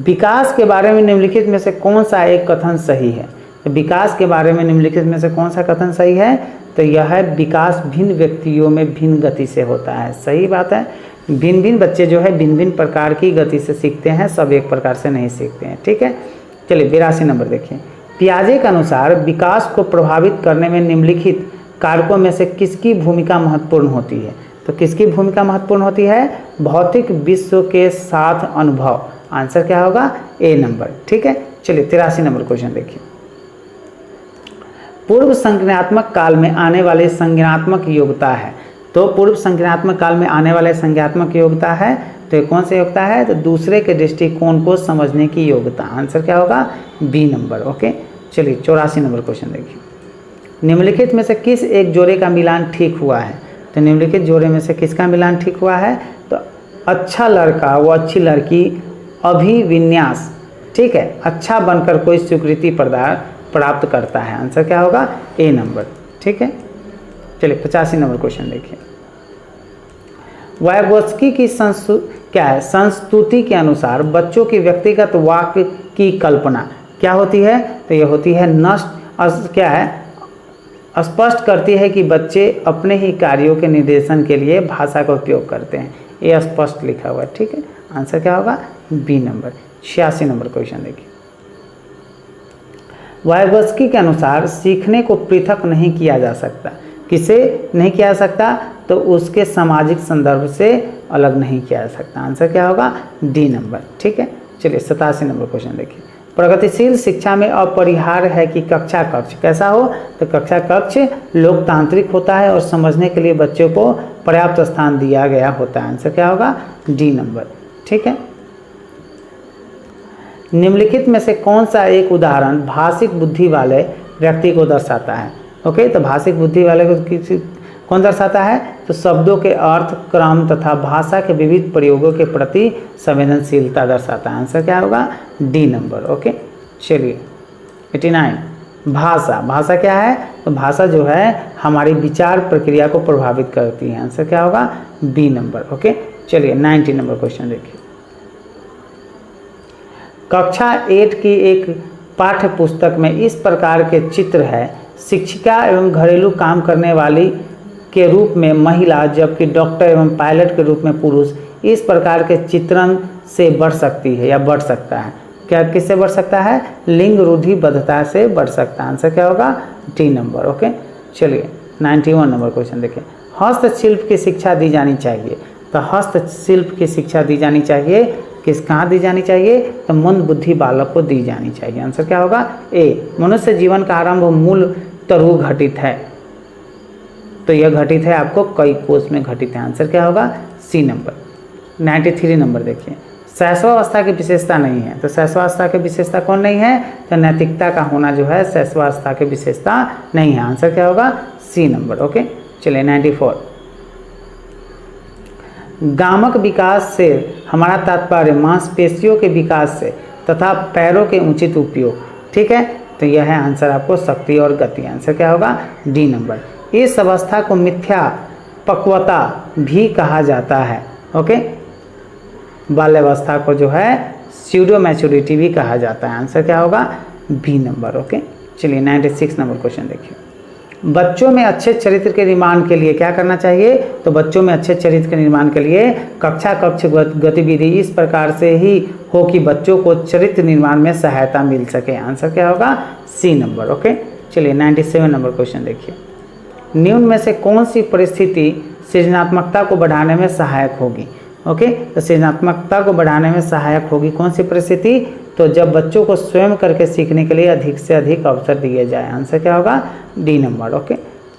विकास के बारे में निम्नलिखित में से कौन सा एक कथन सही है? तो विकास के बारे में निम्नलिखित में से कौन सा कथन सही है? तो यह है विकास भिन्न व्यक्तियों में भिन्न गति से होता है। सही बात है, भिन्न भिन्न बच्चे जो है भिन्न भिन्न प्रकार की गति से सीखते हैं, सब एक प्रकार से नहीं सीखते हैं। ठीक है, चलिए 82 नंबर देखिए। पियाजे के अनुसार विकास को प्रभावित करने में निम्नलिखित कारकों में से किसकी भूमिका महत्वपूर्ण होती है? तो किसकी भूमिका महत्वपूर्ण होती है? भौतिक विश्व के साथ अनुभव। आंसर क्या होगा? A number. ठीक है, चलिए 83 नंबर क्वेश्चन देखिए। पूर्व संज्ञानात्मक काल में आने वाली संज्ञानात्मक योग्यता है। तो पूर्व संज्ञानात्मक काल में आने वाले संज्ञात्मक योग्यता है, तो ये कौन सी योग्यता है, तो दूसरे के दृष्टिकोण को समझने की योग्यता। आंसर क्या होगा, बी नंबर। ओके, चलिए 84 नंबर क्वेश्चन देखिए। निम्नलिखित में से किस एक जोड़े का मिलान ठीक हुआ है, तो निम्नलिखित जोड़े में से किसका मिलान ठीक हुआ है, तो अच्छा लड़का व अच्छी लड़की अभिविन्यास, ठीक है, अच्छा बनकर कोई स्वीकृति प्राप्त करता है। आंसर क्या होगा, ए नंबर। ठीक है, चलिए 85 नंबर क्वेश्चन देखिए। वाइगोत्स्की की संस्तुति के अनुसार बच्चों की व्यक्तिगत वाक्य की कल्पना क्या होती है, तो यह होती है स्पष्ट करती है कि बच्चे अपने ही कार्यों के निर्देशन के लिए भाषा का उपयोग करते हैं। ये स्पष्ट लिखा हुआ है। ठीक है, आंसर क्या होगा, बी नंबर। 86 नंबर क्वेश्चन देखिए। वाइगोत्स्की के अनुसार सीखने को पृथक नहीं किया जा सकता। किसे नहीं किया जा सकता, तो उसके सामाजिक संदर्भ से अलग नहीं किया जा सकता। आंसर क्या होगा, डी नंबर। ठीक है, चलिए 87 नंबर क्वेश्चन देखिए। प्रगतिशील शिक्षा में अपरिहार्य है कि कक्षा कक्ष कैसा हो, तो कक्षा कक्ष लोकतांत्रिक होता है और समझने के लिए बच्चों को पर्याप्त स्थान दिया गया होता है। आंसर क्या होगा, डी नंबर। ठीक है, निम्नलिखित में से कौन सा एक उदाहरण भाषिक बुद्धि वाले व्यक्ति को दर्शाता है। ओके, तो भाषिक बुद्धि वाले को कौन दर्शाता है, तो शब्दों के अर्थ, क्रम तथा भाषा के विविध प्रयोगों के प्रति संवेदनशीलता दर्शाता है। आंसर क्या होगा, डी नंबर। ओके, चलिए 89। भाषा क्या है, तो भाषा जो है हमारी विचार प्रक्रिया को प्रभावित करती है। आंसर क्या होगा, बी नंबर। ओके, चलिए 90 नंबर क्वेश्चन देखिए। कक्षा 8 की एक पाठ्य पुस्तक में इस प्रकार के चित्र है, शिक्षिका एवं घरेलू काम करने वाली के रूप में महिला, जबकि डॉक्टर एवं पायलट के रूप में पुरुष। इस प्रकार के चित्रण से बढ़ सकती है या बढ़ सकता है, क्या किससे बढ़ सकता है, लिंग रूढ़िबद्धता से बढ़ सकता है। आंसर क्या होगा, डी नंबर। ओके, चलिए 91 नंबर क्वेश्चन देखिए। हस्तशिल्प की शिक्षा दी जानी चाहिए, तो हस्तशिल्प की शिक्षा दी जानी चाहिए कहाँ दी जानी चाहिए, तो मंद बुद्धि बालक को दी जानी चाहिए। आंसर क्या होगा, ए। मनुष्य जीवन का आरंभ मूल तरु घटित है, तो यह घटित है आपको कई कोष में घटित है। आंसर क्या होगा, सी नंबर। 93 नंबर देखिए। शैशवावस्था की विशेषता नहीं है, तो शैशवावस्था की विशेषता कौन नहीं है, तो नैतिकता का होना जो है शैशवावस्था की विशेषता नहीं है। आंसर क्या होगा, सी नंबर। ओके, चलिए 94। गामक विकास से हमारा तात्पर्य मांसपेशियों के विकास से तथा पैरों के उचित उपयोग। ठीक है, तो यह है आंसर आपको शक्ति और गति। आंसर क्या होगा, डी नंबर। इस अवस्था को मिथ्या पक्वता भी कहा जाता है। ओके, बाल्यावस्था को जो है स्यूडो मैच्योरिटी भी कहा जाता है। आंसर क्या होगा, बी नंबर। ओके, चलिए 96 नंबर क्वेश्चन देखिए। बच्चों में अच्छे चरित्र के निर्माण के लिए क्या करना चाहिए, तो बच्चों में अच्छे चरित्र के निर्माण के लिए कक्षा कक्ष गतिविधि इस प्रकार से ही हो कि बच्चों को चरित्र निर्माण में सहायता मिल सके। आंसर क्या होगा, सी नंबर। ओके, चलिए 97 नंबर क्वेश्चन देखिए। निम्न में से कौन सी परिस्थिति सृजनात्मकता को बढ़ाने में सहायक होगी। ओके, तो सृजनात्मकता को बढ़ाने में सहायक होगी कौन सी परिस्थिति, तो जब बच्चों को स्वयं करके सीखने के लिए अधिक से अधिक अवसर दिए जाए। आंसर क्या होगा, डी नंबर। ओके,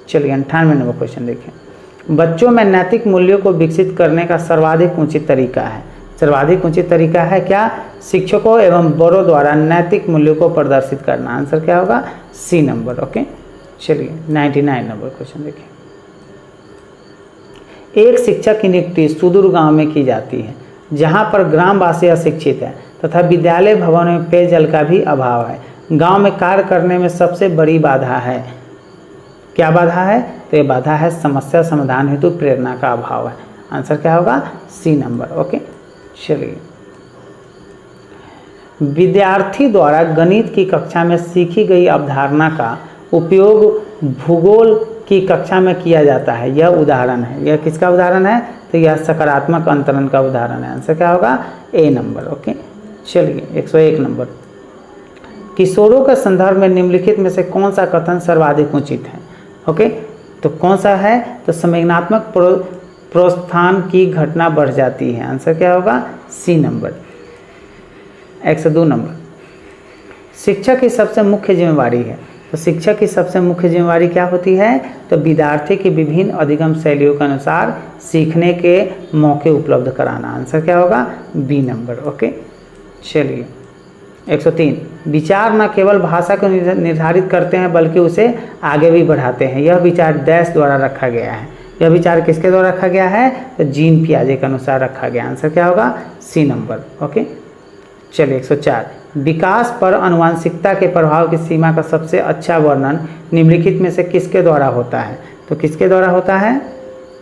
चलिए 98 नंबर क्वेश्चन देखिए। बच्चों में नैतिक मूल्यों को विकसित करने का सर्वाधिक उचित तरीका है। सर्वाधिक उचित तरीका है क्या, शिक्षकों एवं बड़ों द्वारा नैतिक मूल्यों को प्रदर्शित करना। आंसर क्या होगा, सी नंबर। ओके, चलिए 99 नंबर क्वेश्चन देखिए। एक शिक्षक की नियुक्ति सुदूर गांव में की जाती है, जहां पर ग्रामवासी अशिक्षित है तथा विद्यालय भवन में पेयजल का भी अभाव है। गांव में कार्य करने में सबसे बड़ी बाधा है, क्या बाधा है, तो ये बाधा है समस्या समाधान हेतु प्रेरणा का अभाव है। आंसर क्या होगा, सी नंबर। ओके, चलिए। विद्यार्थी द्वारा गणित की कक्षा में सीखी गई अवधारणा का उपयोग भूगोल की कक्षा में किया जाता है। यह उदाहरण है, यह किसका उदाहरण है, तो यह सकारात्मक अंतरण का उदाहरण है। आंसर क्या होगा, ए नंबर। ओके, चलिए 101 नंबर। किशोरों के संदर्भ में निम्नलिखित में से कौन सा कथन सर्वाधिक उचित है। ओके, तो कौन सा है, तो संवेदनात्मक प्रोत्थान की घटना बढ़ जाती है। आंसर क्या होगा, सी नंबर। 102 नंबर। शिक्षक की सबसे मुख्य जिम्मेवारी है, तो शिक्षक की सबसे मुख्य जिम्मेवारी क्या होती है? तो विद्यार्थी की विभिन्न अधिगम शैलियों के अनुसार सीखने के मौके उपलब्ध कराना। आंसर क्या होगा? B number. ओके, चलिए 103, विचार न केवल भाषा को निर्धारित करते हैं बल्कि उसे आगे भी बढ़ाते हैं। यह विचार डैश द्वारा रखा गया है। यह विचार किसके द्वारा रखा गया है? तो जीन पियाजे के अनुसार रखा गया। आंसर क्या होगा? C number. ओके, चलिए 104, विकास पर आनुवंशिकता के प्रभाव की सीमा का सबसे अच्छा वर्णन निम्नलिखित में से किसके द्वारा होता है? तो किसके द्वारा होता है?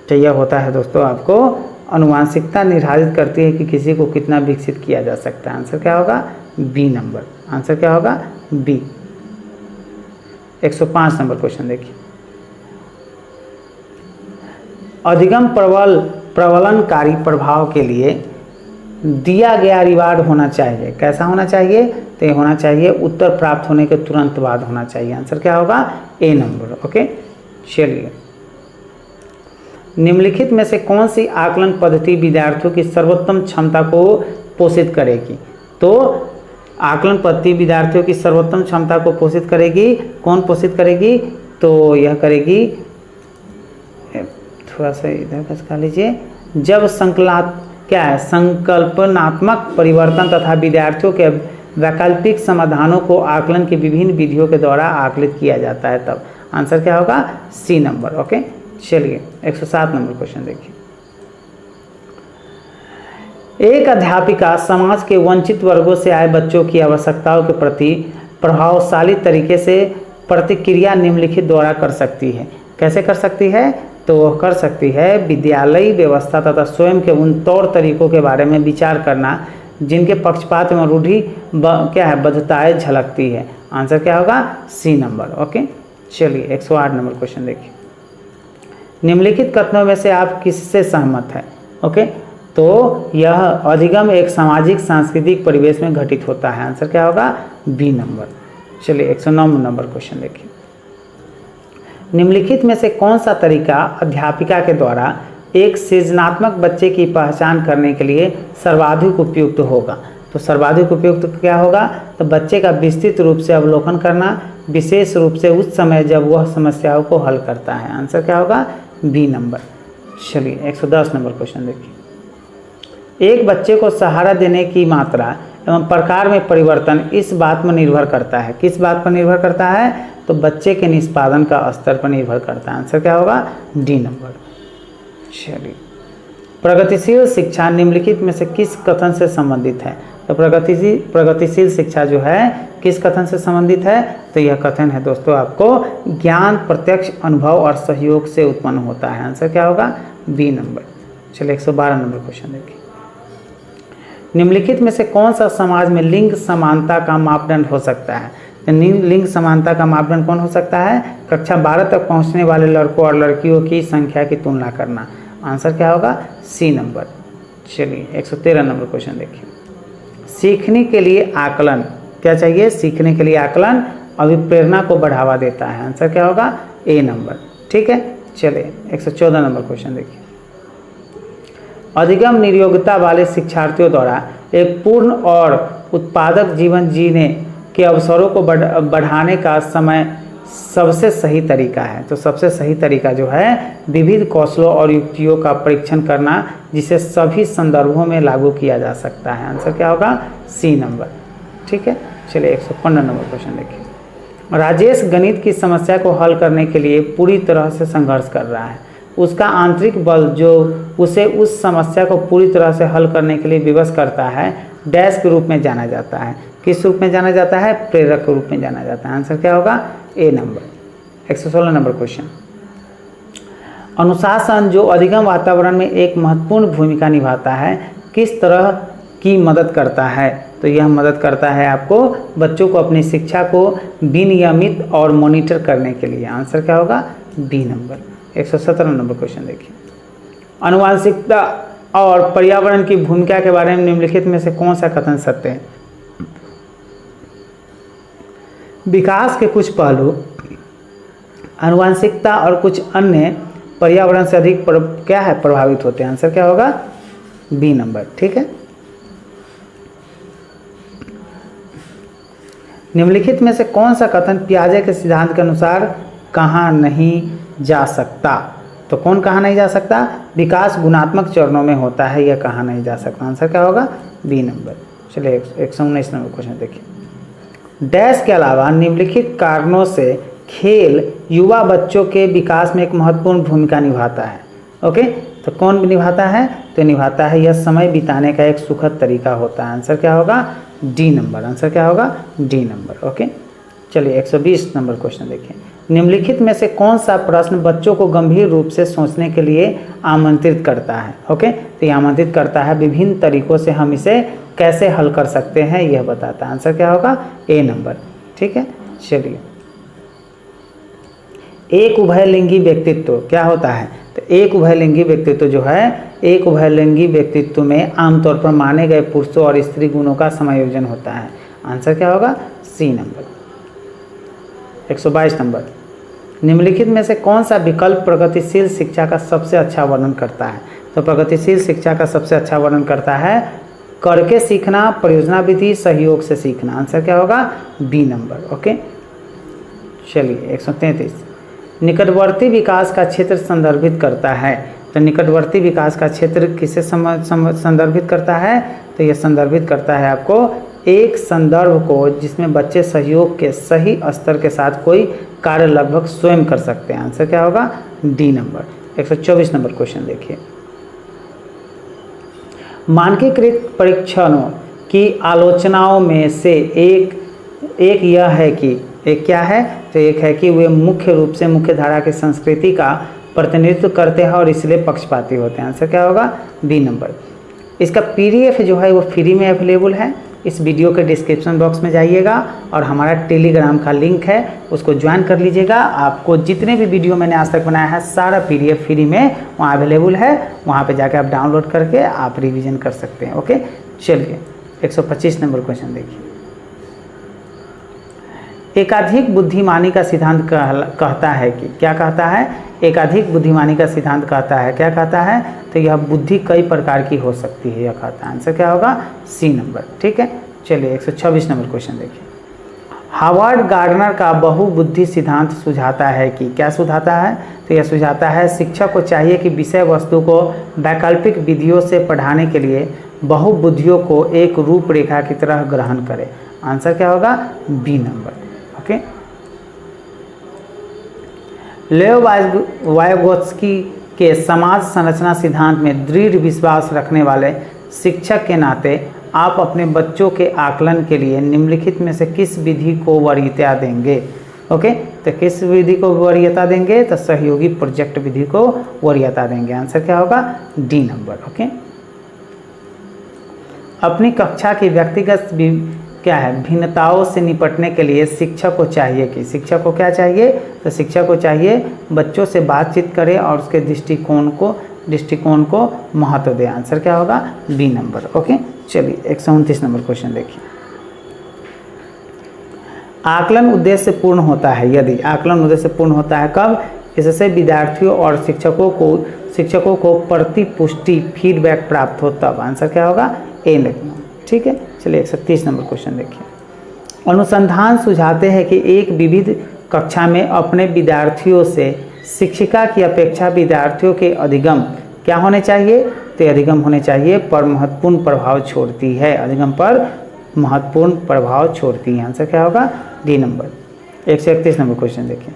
तो यह होता है दोस्तों आपको, आनुवंशिकता निर्धारित करती है कि किसी को कितना विकसित किया जा सकता है। आंसर क्या होगा? B number. आंसर क्या होगा? बी। 105 नंबर क्वेश्चन देखिए, अधिगम प्रबलनकारी प्रभाव के लिए दिया गया रिवार्ड होना चाहिए। कैसा होना चाहिए? तो ये होना चाहिए उत्तर प्राप्त होने के तुरंत बाद होना चाहिए। आंसर क्या होगा? A number. ओके, चलिए निम्नलिखित में से कौन सी आकलन पद्धति विद्यार्थियों की सर्वोत्तम क्षमता को पोषित करेगी? तो आकलन पद्धति विद्यार्थियों की सर्वोत्तम क्षमता को पोषित करेगी। कौन पोषित करेगी? तो यह करेगी, थोड़ा सा इधर खा लीजिए, जब संकल्पनात्मक परिवर्तन तथा विद्यार्थियों के वैकल्पिक समाधानों को आकलन की विभिन्न विधियों के द्वारा आकलित किया जाता है तब। आंसर क्या होगा? C number. ओके, चलिए 107 नंबर क्वेश्चन देखिए, एक अध्यापिका समाज के वंचित वर्गों से आए बच्चों की आवश्यकताओं के प्रति प्रभावशाली तरीके से प्रतिक्रिया निम्नलिखित द्वारा कर सकती है। कैसे कर सकती है? तो वह कर सकती है विद्यालयी व्यवस्था तथा स्वयं के उन तौर तरीकों के बारे में विचार करना जिनके पक्षपात में रूढ़ि क्या है बद्धताएं झलकती है। आंसर क्या होगा? C number. ओके, चलिए 108 नंबर क्वेश्चन देखिए, निम्नलिखित कथनों में से आप किससे सहमत है? ओके, तो यह अधिगम एक सामाजिक सांस्कृतिक परिवेश में घटित होता है। आंसर क्या होगा? B number. चलिए 109 नंबर क्वेश्चन देखिए, निम्नलिखित में से कौन सा तरीका अध्यापिका के द्वारा एक सृजनात्मक बच्चे की पहचान करने के लिए सर्वाधिक उपयुक्त होगा? तो सर्वाधिक उपयुक्त क्या होगा? तो बच्चे का विस्तृत रूप से अवलोकन करना, विशेष रूप से उस समय जब वह समस्याओं को हल करता है। आंसर क्या होगा? B number. चलिए 110 नंबर क्वेश्चन देखिए, एक बच्चे को सहारा देने की मात्रा एवं प्रकार में परिवर्तन इस बात में निर्भर करता है। किस बात पर निर्भर करता है? तो बच्चे के निष्पादन का स्तर पर निर्भर करता है। आंसर क्या होगा? D number. चलिए, प्रगतिशील शिक्षा निम्नलिखित में से किस कथन से संबंधित है? तो प्रगतिशील शिक्षा जो है किस कथन से संबंधित है? तो यह कथन है दोस्तों आपको, ज्ञान प्रत्यक्ष अनुभव और सहयोग से उत्पन्न होता है। आंसर क्या होगा? B number. चलिए 112 नंबर क्वेश्चन देखिए, निम्नलिखित में से कौन सा समाज में लिंग समानता का मापदंड हो सकता है? लिंग समानता का मापदंड कौन हो सकता है? कक्षा 12 तक पहुंचने वाले लड़कों और लड़कियों की संख्या की तुलना करना। आंसर क्या होगा? C number. चलिए 113 नंबर क्वेश्चन देखिए, सीखने के लिए आकलन क्या चाहिए? सीखने के लिए आकलन अभिप्रेरणा को बढ़ावा देता है। आंसर क्या होगा? A number. ठीक है, चलिए 114 नंबर क्वेश्चन देखिए, अधिगम नियोग्यता वाले शिक्षार्थियों द्वारा एक पूर्ण और उत्पादक जीवन जीने के अवसरों को बढ़ाने का समय सबसे सही तरीका है। तो सबसे सही तरीका जो है विविध कौशलों और युक्तियों का परीक्षण करना, जिसे सभी संदर्भों में लागू किया जा सकता है। आंसर क्या होगा? C number. ठीक है, चलिए 115 नंबर क्वेश्चन देखिए, राजेश गणित की समस्या को हल करने के लिए पूरी तरह से संघर्ष कर रहा है। उसका आंतरिक बल जो उसे उस समस्या को पूरी तरह से हल करने के लिए विवश करता है, डैश के रूप में जाना जाता है। किस रूप में जाना जाता है? प्रेरक के रूप में जाना जाता है। आंसर क्या होगा? A number. 116 नंबर क्वेश्चन, अनुशासन जो अधिगम वातावरण में एक महत्वपूर्ण भूमिका निभाता है, किस तरह की मदद करता है? तो यह मदद करता है आपको बच्चों को अपनी शिक्षा को विनियमित और मॉनिटर करने के लिए। आंसर क्या होगा? B number. 117 नंबर क्वेश्चन देखिए, आनुवंशिकता और पर्यावरण की भूमिका के बारे में निम्नलिखित में से कौन सा कथन सत्य है? विकास के कुछ पहलू आनुवंशिकता और कुछ अन्य पर्यावरण से अधिक क्या है प्रभावित होते हैं। आंसर क्या होगा? B number. ठीक है, निम्नलिखित में से कौन सा कथन पियाजे के सिद्धांत के अनुसार कहा नहीं जा सकता? तो कौन कहा नहीं जा सकता? विकास गुणात्मक चरणों में होता है, यह कहा नहीं जा सकता। आंसर क्या होगा? B number. चलिए 119 नंबर क्वेश्चन देखिए। डैश के अलावा निम्नलिखित कारणों से खेल युवा बच्चों के विकास में एक महत्वपूर्ण भूमिका निभाता है। ओके, तो कौन निभाता है? तो निभाता है यह समय बिताने का एक सुखद तरीका होता है। आंसर क्या होगा? D number. आंसर क्या होगा? D number. ओके, चलिए 120 नंबर क्वेश्चन देखिए। निम्नलिखित में से कौन सा प्रश्न बच्चों को गंभीर रूप से सोचने के लिए आमंत्रित करता है? ओके, तो ये आमंत्रित करता है विभिन्न तरीकों से हम इसे कैसे हल कर सकते हैं, यह बताता है। आंसर क्या होगा? A number. ठीक है, चलिए एक उभयलिंगी व्यक्तित्व क्या होता है? तो एक उभयलिंगी व्यक्तित्व जो है, एक उभयलिंगी व्यक्तित्व में आमतौर पर माने गए पुरुषों और स्त्री गुणों का समायोजन होता है। आंसर क्या होगा? C number. 122 नंबर। निम्नलिखित में से कौन सा विकल्प प्रगतिशील शिक्षा का सबसे अच्छा वर्णन करता है? तो प्रगतिशील शिक्षा का सबसे अच्छा वर्णन करता है करके सीखना, परियोजना विधि, सहयोग से सीखना। आंसर क्या होगा? B number. ओके, चलिए 133। निकटवर्ती विकास का क्षेत्र संदर्भित करता है। तो निकटवर्ती विकास का क्षेत्र किसे संदर्भित करता है? तो यह संदर्भित करता है आपको एक संदर्भ को जिसमें बच्चे सहयोग के सही स्तर के साथ कोई कार्य लगभग स्वयं कर सकते हैं। आंसर क्या होगा? D number. 124 नंबर क्वेश्चन देखिए। मानकीकृत परीक्षणों की आलोचनाओं में से एक यह है कि एक क्या है? तो एक है कि वे मुख्य रूप से मुख्य धारा की संस्कृति का प्रतिनिधित्व करते हैं और इसलिए पक्षपाती होते हैं। आंसर क्या होगा? B number. इसका PDF जो है वो फ्री में अवेलेबल है। इस वीडियो के डिस्क्रिप्शन बॉक्स में जाइएगा और हमारा टेलीग्राम का लिंक है, उसको ज्वाइन कर लीजिएगा। आपको जितने भी वीडियो मैंने आज तक बनाया है सारा PDF फ्री में वहाँ अवेलेबल है, वहाँ पे जाके आप डाउनलोड करके आप रिवीजन कर सकते हैं। ओके, चलिए 125 नंबर क्वेश्चन देखिए। एकाधिक बुद्धिमानी का सिद्धांत कहता है कि क्या कहता है? एकाधिक बुद्धिमानी का सिद्धांत कहता है, क्या कहता है? तो यह बुद्धि कई प्रकार की हो सकती है, यह कहता है। आंसर क्या होगा? C number. ठीक है, चलिए 126 नंबर क्वेश्चन देखिए। हार्वर्ड गार्डनर का बहुबुद्धि सिद्धांत सुझाता है कि क्या सुझाता है? तो यह सुझाता है शिक्षक को चाहिए कि विषय वस्तु को वैकल्पिक विधियों से पढ़ाने के लिए बहुबुद्धियों को एक रूपरेखा की तरह ग्रहण करे। आंसर क्या होगा? B number. Okay, Leo Vygotsky के समाज संरचना सिद्धांत में दृढ़ विश्वास रखने वाले शिक्षक के नाते आप अपने बच्चों के आकलन के लिए निम्नलिखित में से किस विधि को वरीयता देंगे? ओके, तो किस विधि को वरीयता देंगे? तो सहयोगी प्रोजेक्ट विधि को वरीयता देंगे। आंसर क्या होगा? D number. ओके, अपनी कक्षा की व्यक्तिगत क्या है भिन्नताओं से निपटने के लिए शिक्षक को चाहिए कि शिक्षक को क्या चाहिए? तो शिक्षक को चाहिए बच्चों से बातचीत करे और उसके दृष्टिकोण को महत्व दे। आंसर क्या होगा? B number. ओके, चलिए 129 नंबर क्वेश्चन देखिए। आकलन उद्देश्य पूर्ण होता है यदि आकलन उद्देश्य पूर्ण होता है कब? इससे विद्यार्थियों और शिक्षकों को प्रतिपुष्टि फीडबैक प्राप्त हो तब। आंसर क्या होगा? ए लिखना। ठीक है, चलिए 130 नंबर क्वेश्चन देखिए। अनुसंधान सुझाते हैं कि एक विविध कक्षा में अपने विद्यार्थियों से शिक्षिका की अपेक्षा विद्यार्थियों के अधिगम क्या होने चाहिए? तो अधिगम होने चाहिए पर महत्वपूर्ण प्रभाव छोड़ती है। अधिगम पर महत्वपूर्ण प्रभाव छोड़ती है। आंसर क्या होगा? D number. 131 नंबर क्वेश्चन देखिए।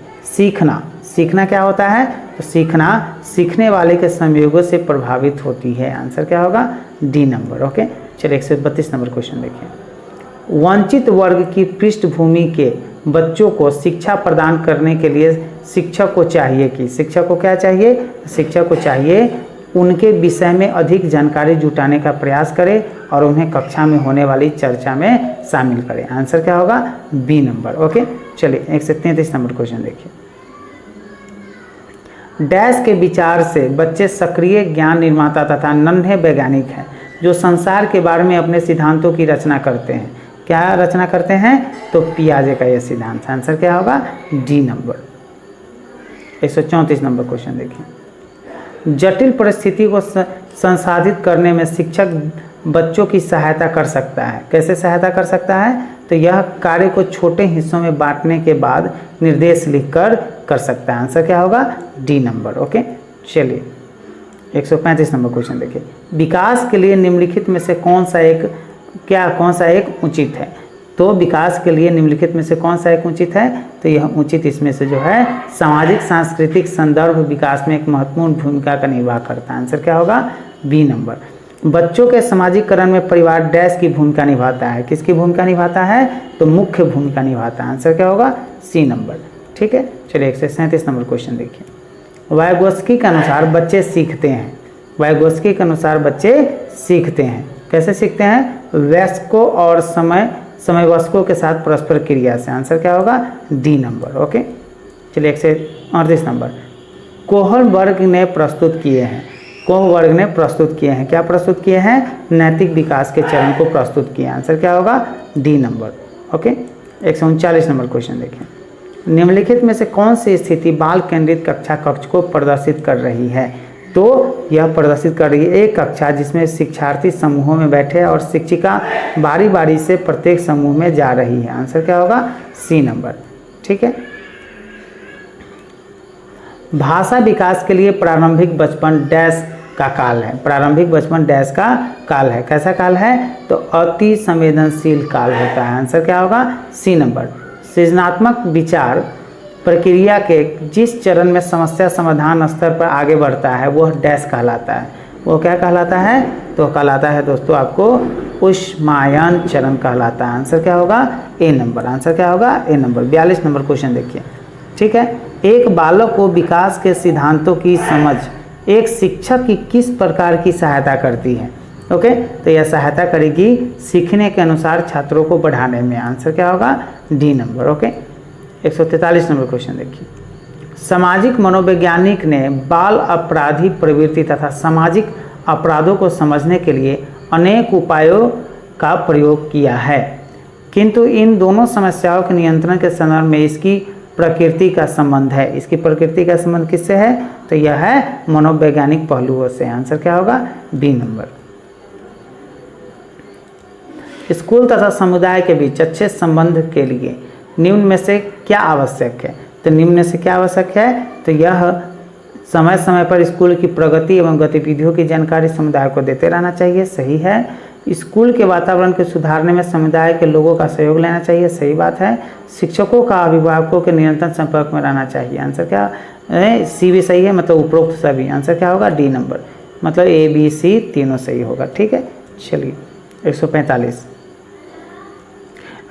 सीखना क्या होता है? तो सीखना सीखने वाले के संयोगों से प्रभावित होती है। आंसर क्या होगा? D number. ओके, चलिए 132 नंबर क्वेश्चन देखिए। वंचित वर्ग की पृष्ठभूमि के बच्चों को शिक्षा प्रदान करने के लिए शिक्षक को चाहिए कि शिक्षक को क्या चाहिए? शिक्षक को चाहिए उनके विषय में अधिक जानकारी जुटाने का प्रयास करे और उन्हें कक्षा में होने वाली चर्चा में शामिल करें। आंसर क्या होगा? B number. ओके, चलिए 133 नंबर क्वेश्चन देखिए। डैश के विचार से बच्चे सक्रिय ज्ञान निर्माता तथा नन्हे वैज्ञानिक हैं जो संसार के बारे में अपने सिद्धांतों की रचना करते हैं। क्या रचना करते हैं? तो पियाजे का यह सिद्धांत। आंसर क्या होगा? D number. 134 नंबर क्वेश्चन देखिए। जटिल परिस्थिति को संसाधित करने में शिक्षक बच्चों की सहायता कर सकता है। कैसे सहायता कर सकता है? तो यह कार्य को छोटे हिस्सों में बांटने के बाद निर्देश लिखकर कर सकता है। आंसर क्या होगा? D number. ओके, चलिए 135 नंबर क्वेश्चन देखिए। विकास के लिए निम्नलिखित में से कौन सा एक उचित है? तो विकास के लिए निम्नलिखित में से कौन सा एक उचित है? तो यह उचित इसमें से जो है सामाजिक सांस्कृतिक संदर्भ विकास में एक महत्वपूर्ण भूमिका का निर्वाह करता है। आंसर क्या होगा? B number. बच्चों के सामाजिकरण में परिवार डैश की भूमिका निभाता है। किसकी भूमिका निभाता है? तो मुख्य भूमिका निभाता है। आंसर क्या होगा? C number. ठीक है, चलिए 137 नंबर क्वेश्चन देखिए। वाइगोत्स्की के अनुसार बच्चे सीखते हैं। वाइगोत्स्की के अनुसार बच्चे सीखते हैं। कैसे सीखते हैं? वयस्कों और समवयस्कों के साथ परस्पर क्रिया से। आंसर क्या होगा? D number. ओके, चलिए 138 नंबर। कोहलबर्ग ने प्रस्तुत किए हैं। कोहलबर्ग ने प्रस्तुत किए हैं। क्या प्रस्तुत किए हैं? नैतिक विकास के चरण को प्रस्तुत किए। आंसर क्या होगा? D number. Okay, 139 number question देखें। निम्नलिखित में से कौन सी स्थिति बाल केंद्रित कक्षा कक्ष को प्रदर्शित कर रही है? तो यह प्रदर्शित कर रही है एक कक्षा जिसमें शिक्षार्थी समूहों में बैठे और शिक्षिका बारी बारी से प्रत्येक समूह में जा रही है। आंसर क्या होगा? C number. ठीक है, भाषा विकास के लिए प्रारंभिक बचपन डैश का काल है। प्रारंभिक बचपन डैश का काल है। कैसा काल है? तो अति संवेदनशील काल होता है। आंसर क्या होगा? C number. सृजनात्मक विचार प्रक्रिया के जिस चरण में समस्या समाधान स्तर पर आगे बढ़ता है वह डैश कहलाता है। वो क्या कहलाता है? तो कहलाता है दोस्तों आपको ऊष्मायन चरण कहलाता है। आंसर क्या होगा? A number. आंसर क्या होगा? A number. 42 नंबर क्वेश्चन देखिए। ठीक है, एक बालक को विकास के सिद्धांतों की समझ एक शिक्षक की किस प्रकार की सहायता करती है? ओके, तो यह सहायता करेगी सीखने के अनुसार छात्रों को बढ़ाने में। आंसर क्या होगा? D number. Okay, 143 number question देखिए। सामाजिक मनोवैज्ञानिक ने बाल अपराधी प्रवृत्ति तथा सामाजिक अपराधों को समझने के लिए अनेक उपायों का प्रयोग किया है, किंतु इन दोनों समस्याओं के नियंत्रण के संदर्भ में इसकी प्रकृति का संबंध है। इसकी प्रकृति का संबंध किससे है? तो यह है मनोवैज्ञानिक पहलुओं से। आंसर क्या होगा? B number. स्कूल तथा समुदाय के बीच अच्छे संबंध के लिए निम्न में से क्या आवश्यक है? तो निम्न में से क्या आवश्यक है? तो यह समय समय पर स्कूल की प्रगति एवं गतिविधियों की जानकारी समुदाय को देते रहना चाहिए। सही है। स्कूल के वातावरण को सुधारने में समुदाय के लोगों का सहयोग लेना चाहिए। सही बात है। शिक्षकों का अभिभावकों के निरंतर संपर्क में रहना चाहिए। आंसर क्या? सी भी सही है, मतलब उपरोक्त सभी। आंसर क्या होगा? D number. मतलब ए बी सी तीनों सही होगा। ठीक है, चलिए 145।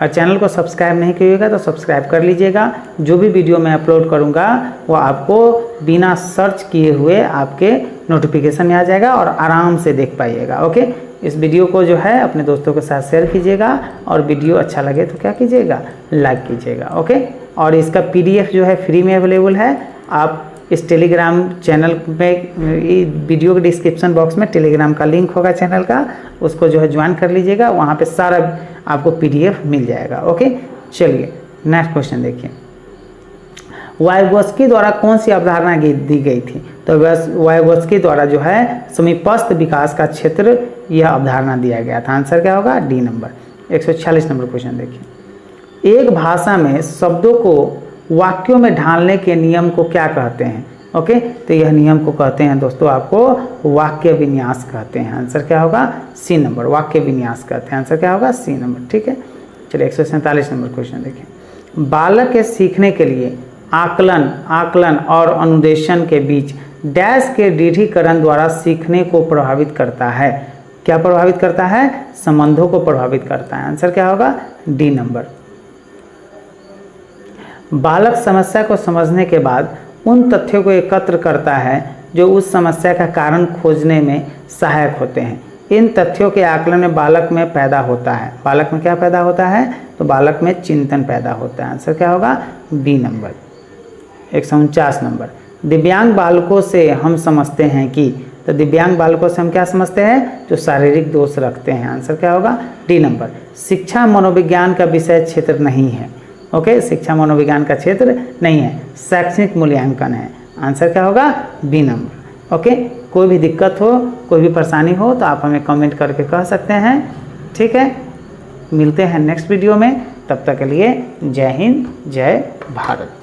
और चैनल को सब्सक्राइब नहीं कीजिएगा तो सब्सक्राइब कर लीजिएगा। जो भी वीडियो मैं अपलोड करूंगा वो आपको बिना सर्च किए हुए आपके नोटिफिकेशन में आ जाएगा और आराम से देख पाइएगा। ओके, इस वीडियो को जो है अपने दोस्तों के साथ शेयर कीजिएगा और वीडियो अच्छा लगे तो क्या कीजिएगा? लाइक कीजिएगा। ओके, और इसका PDF जो है फ्री में अवेलेबल है। आप इस टेलीग्राम चैनल में वीडियो के डिस्क्रिप्शन बॉक्स में टेलीग्राम का लिंक होगा चैनल का, उसको जो है ज्वाइन कर लीजिएगा। वहाँ पे सारा आपको PDF मिल जाएगा। ओके, चलिए नेक्स्ट क्वेश्चन देखिए। वाइगोत्स्की द्वारा कौन सी अवधारणा दी गई थी? तो वाइगोत्स्की द्वारा जो है समीपस्थ विकास का क्षेत्र यह अवधारणा दिया गया था। आंसर क्या होगा? D number. 146 नंबर क्वेश्चन देखिए। एक भाषा में शब्दों को वाक्यों में ढालने के नियम को क्या कहते हैं? ओके, तो यह नियम को कहते हैं दोस्तों आपको वाक्य विन्यास कहते हैं। आंसर क्या होगा? C number. वाक्य विन्यास कहते हैं। आंसर क्या होगा? C number. ठीक है, चलिए 147 नंबर क्वेश्चन देखें। बालक के सीखने के लिए आकलन और अनुदेशन के बीच डैश के दृढ़ीकरण द्वारा सीखने को प्रभावित करता है। क्या प्रभावित करता है? संबंधों को प्रभावित करता है। आंसर क्या होगा? D number. बालक समस्या को समझने के बाद उन तथ्यों को एकत्र करता है जो उस समस्या का कारण खोजने में सहायक होते हैं। इन तथ्यों के आकलन में बालक में पैदा होता है। बालक में क्या पैदा होता है? तो बालक में चिंतन पैदा होता है। आंसर क्या होगा? B number. 149 नंबर। दिव्यांग बालकों से हम समझते हैं कि, तो दिव्यांग बालकों से हम क्या समझते हैं? जो शारीरिक दोष रखते हैं। आंसर क्या होगा? D number. शिक्षा मनोविज्ञान का विषय क्षेत्र नहीं है। ओके, शिक्षा मनोविज्ञान का क्षेत्र नहीं है, शैक्षणिक मूल्यांकन है। आंसर क्या होगा? B number. ओके, कोई भी दिक्कत हो, कोई भी परेशानी हो तो आप हमें कमेंट करके कह सकते हैं। ठीक है, मिलते हैं नेक्स्ट वीडियो में, तब तक के लिए जय हिंद, जय भारत।